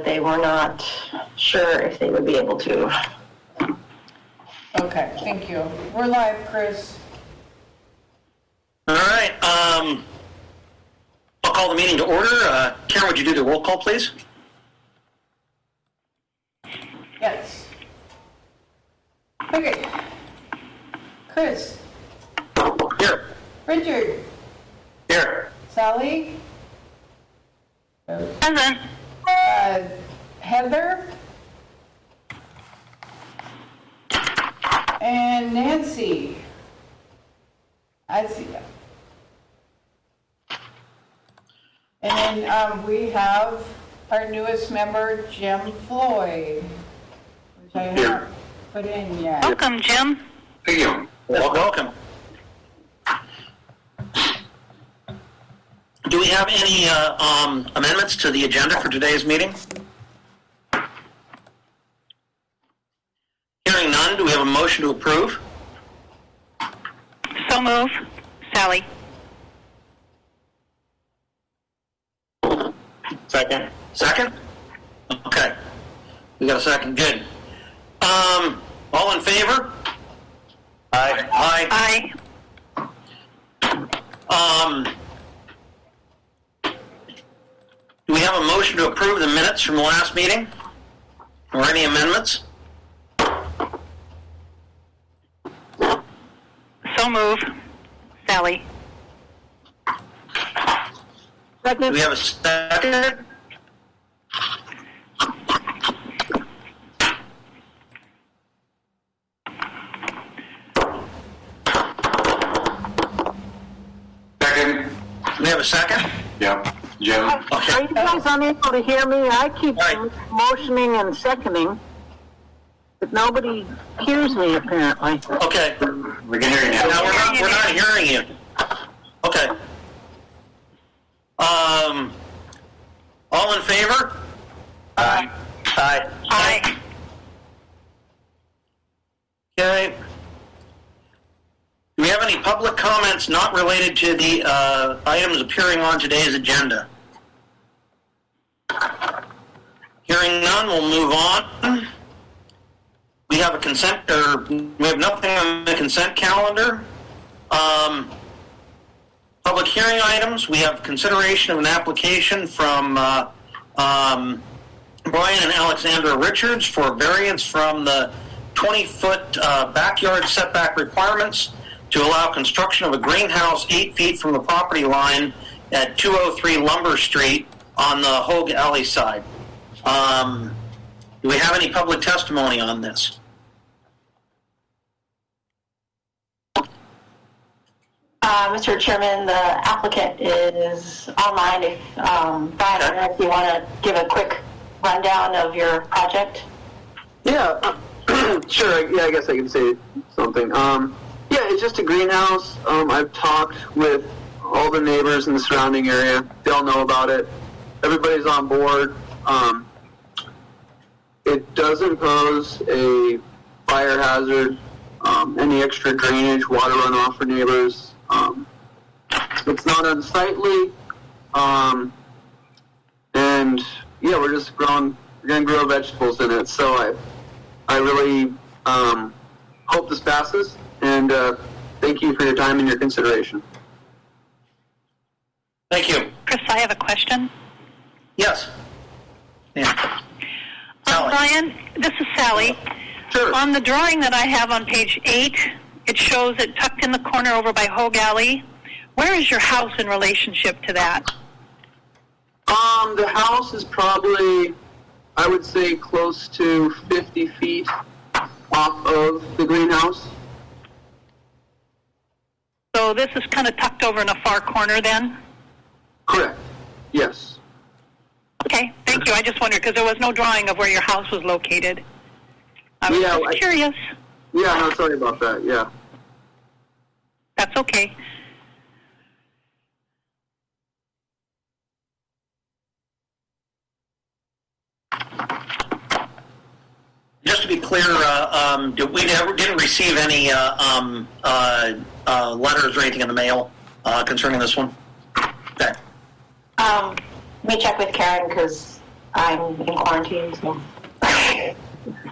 they were not sure if they would be able to. Okay, thank you. We're live, Chris. All right. I'll call the meeting to order. Karen, would you do the roll call, please? Yes. Okay. Chris. Here. Richard. Here. Sally. Present. Heather. And Nancy. I see you. And then we have our newest member, Jim Floyd, which I haven't put in yet. Welcome, Jim. Thank you. Welcome. Do we have any amendments to the agenda for today's meeting? Hearing none, do we have a motion to approve? So move. Sally. Second. Second? Okay. We got a second. Good. All in favor? Aye. Aye. Do we have a motion to approve the minutes from the last meeting? Or any amendments? So move. Sally. Do we have a second? Second. Do we have a second? Yeah. Jim. Okay. Are you guys unable to hear me? I keep Right. motioning and seconding, but nobody hears me apparently. Okay. We can hear you now. Now we're not hearing you. Okay. All in favor? Aye. Aye. Aye. Okay. Do we have any public comments not related to the items appearing on today's agenda? Hearing none, we'll move on. We have a consent, or we have nothing on the consent calendar. Public hearing items, we have consideration of an application from Brian and Alexandra Richards for variance from the 20-foot backyard setback requirements to allow construction of a greenhouse 8 feet from the property line at 203 Lumber Street on the Hogue Alley side. Do we have any public testimony on this? Mr. Chairman, the applicant is online. If Brian, I don't know if you want to give a quick rundown of your project. Yeah, sure. Yeah, I guess I can say something. Yeah, it's just a greenhouse. I've talked with all the neighbors in the surrounding area. They all know about it. Everybody's on board. It doesn't pose a fire hazard, any extra drainage, water runoff for neighbors. It's not unsightly. And yeah, we're going to grow vegetables in it. So I really hope this passes, and thank you for your time and your consideration. Thank you. Chris, I have a question. Yes. Yeah. Sally. Brian, this is Sally. Sure. On the drawing that I have on page 8, it shows it tucked in the corner over by Hogue Alley. Where is your house in relationship to that? The house is probably, I would say, close to 50 feet off of the greenhouse. So this is kind of tucked over in a far corner then? Correct. Yes. Okay, thank you. I just wondered because there was no drawing of where your house was located. I was Yeah, just curious. Yeah, no, sorry about that. Yeah. That's okay. Just to be clear, didn't receive any letters or anything in the mail concerning this one? Okay. Let me check with Karen because I'm in quarantine, so.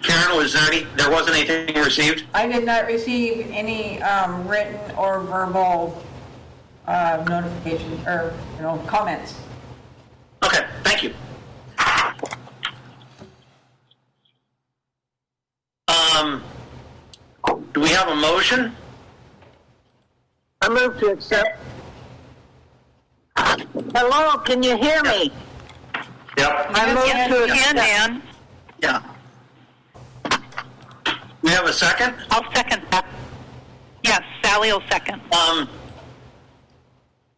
Karen, there wasn't anything received? I did not receive any written or verbal notifications or, comments. Okay, thank you. Do we have a motion? I move to accept. Hello, can you hear me? Yep. I move to Yes, accept. Dan. Yeah. We have a second? I'll second that. Yes, Sally will second.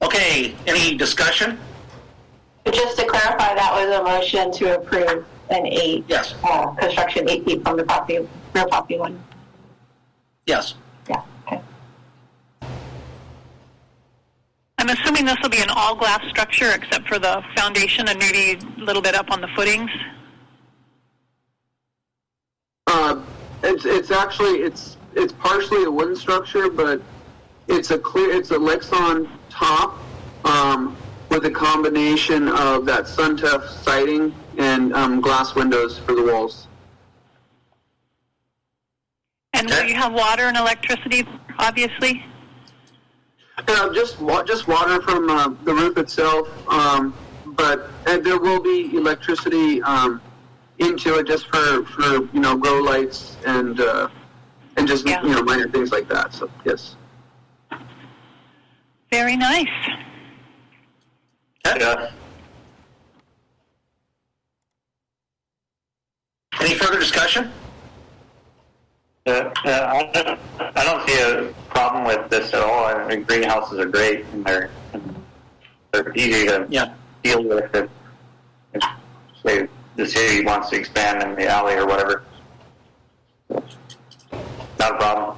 Okay, any discussion? But just to clarify, that was a motion to approve an Yes. construction 8 feet from the real property line. Yes. Yeah, okay. I'm assuming this will be an all-glass structure except for the foundation and maybe a little bit up on the footings. It's actually it's partially a wooden structure, but it's a Lexan top with a combination of that Suntef siding and glass windows for the walls. And will you have water and electricity, obviously? Just water from the roof itself, but there will be electricity into it just for grow lights and just minor things like that. So yes. Very nice. Yeah. Any further discussion? I don't see a problem with this at all. I mean, greenhouses are great, and they're easy to deal with if say the city wants to expand in the alley or whatever. Not a problem.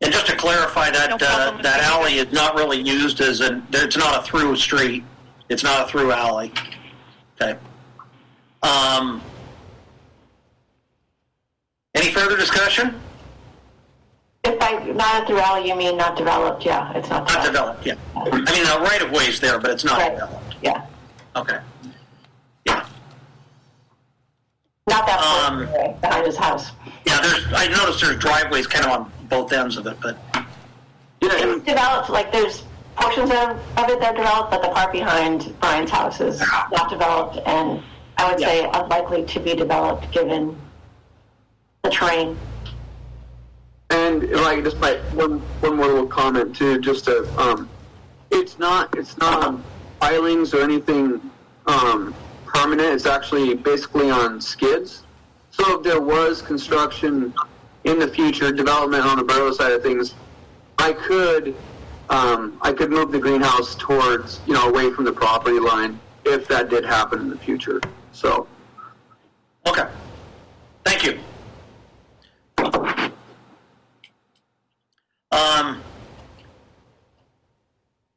And just to clarify, that problem with that that alley is not really used as it's not a through street. It's not a through alley. Okay. Any further discussion? If by not a through alley, you mean not developed, yeah, it's not Not developed. developed, yeah. I mean, the right of way is there, but it's not Right. developed. Yeah, Okay. Yeah. not that far away, behind his house. Yeah, I noticed there's driveways kind of on both ends of it, but Yeah, It's developed, like there's portions of it that are developed, but the part behind Brian's house is not developed, and I would say unlikely to be developed given the terrain. and if I could just make one more little comment too, just to it's not pilings or anything permanent. It's actually basically on skids. So if there was construction in the future, development on the borough side of things, I could move the greenhouse towards away from the property line if that did happen in the future. So okay. Thank you.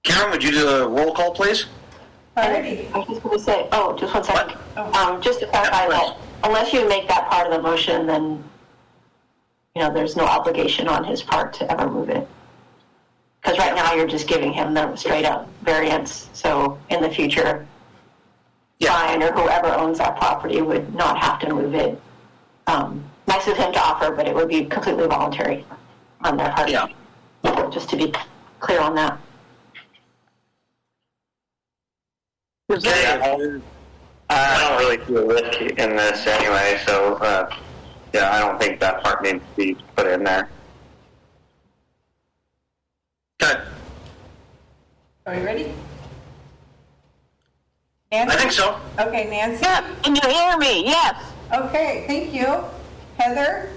Karen, would you do a roll call, please? Alrighty. I was just going to say, just one second. What? Just to clarify that, unless you make that part of the motion, then, there's no obligation on his part to ever move it. Because right now you're just giving him the straight up variance, so in the future, Brian or whoever owns that property would not have to move it. Nice of him to offer, but it would be completely voluntary on their part. Yeah. Just to be clear on that. Yeah, I don't really see a risk in this anyway, so I don't think that part needs to be put in there. Good. Are we ready? Nancy? I think so. Okay, Nancy? Yes, can you hear me? Yes. Okay, thank you. Heather?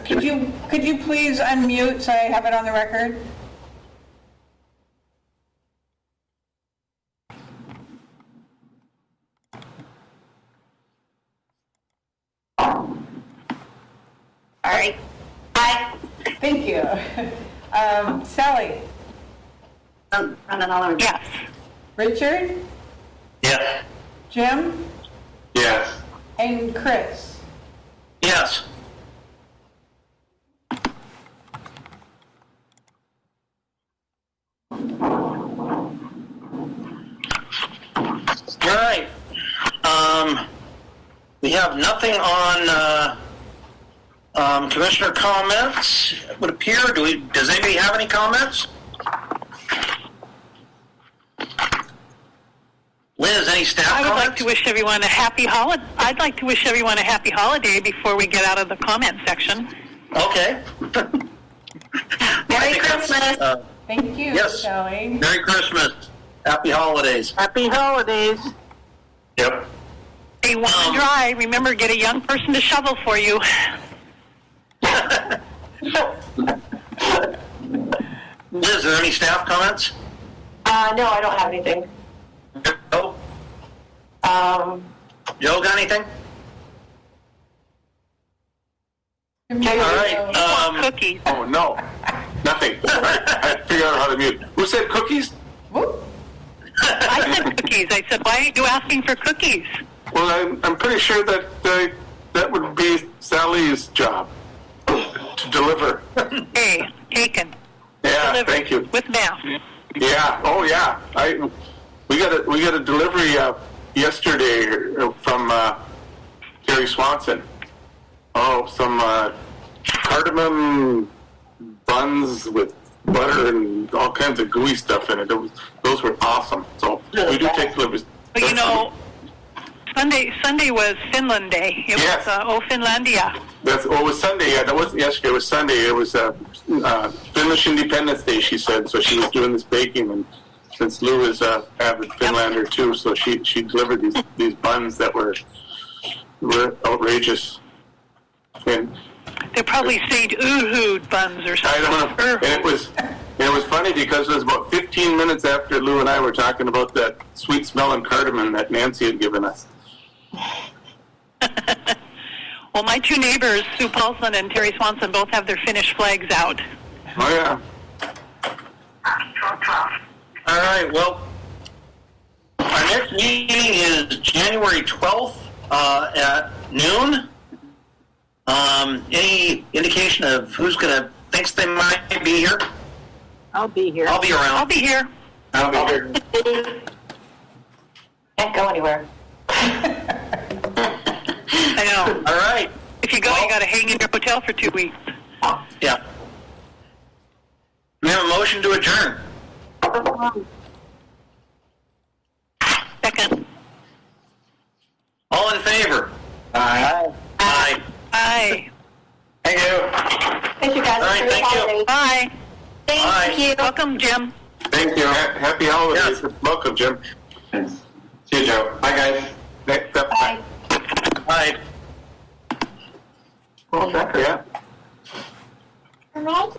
Could you please unmute so I have it on the record? All right. Bye. Thank you. Sally? Running all over. Yes. Richard? Yes. Jim? Yes. And Chris? Yes. We have nothing on commissioner comments, it would appear. Does anybody have any comments? Liz, any staff I would comments? like to wish everyone a happy holiday. I'd like to wish everyone a happy holiday before we get out of the comment section. Okay. Merry Christmas. Thank you, Yes. Kelly. Merry Christmas. Happy holidays. Happy holidays. Yep. Stay warm and dry. Remember, get a young person to shovel for you. Liz, are there any staff comments? No, I don't have anything. No? Joe, got anything? All right. Cookies. Oh, no. Nothing. I figured out how to mute. Who said cookies? Whoop. I said cookies. I said, why are you asking for cookies? Well, I'm pretty sure that that would be Sally's job to deliver. Hey, taken. Yeah, Delivered. thank you. With math. Yeah. Oh, yeah. We got a delivery yesterday from Terry Swanson. Oh, some cardamom buns with butter and all kinds of gooey stuff in it. Those were awesome. So we do take deliveries. Well, you know, Sunday was Finland Day. It Yes. was O Finlandia. It was Sunday. Yeah, that wasn't yesterday. It was Sunday. It was Finnish Independence Day, she said. So she was doing this baking, and since Lou is a avid Finlander too, so she delivered these buns that were outrageous. And They're probably St. Uhud buns or I something. don't know. And it was funny because it was about 15 minutes after Lou and I were talking about that sweet smelling cardamom that Nancy had given us. Well, my two neighbors, Sue Paulson and Terry Swanson, both have their Finnish flags out. Oh yeah. All right, well, our next meeting is January 12th at noon. Any indication of who's thinks they might be here? I'll be here. I'll be around. I'll be here. I'll be here. Can't go anywhere. I know. All right. If you go, you got to hang in your hotel for 2 weeks. Yeah. We have a motion to adjourn. Second. All in favor? Aye. Aye. Bye. Thank you. Thank you, guys. All right, thank you. Bye. Thank Bye. you. Welcome, Jim. Thank you. Happy holidays. Yes. Welcome, Jim. See you, Joe. Bye, guys. Bye. Aye. Yeah. Bye.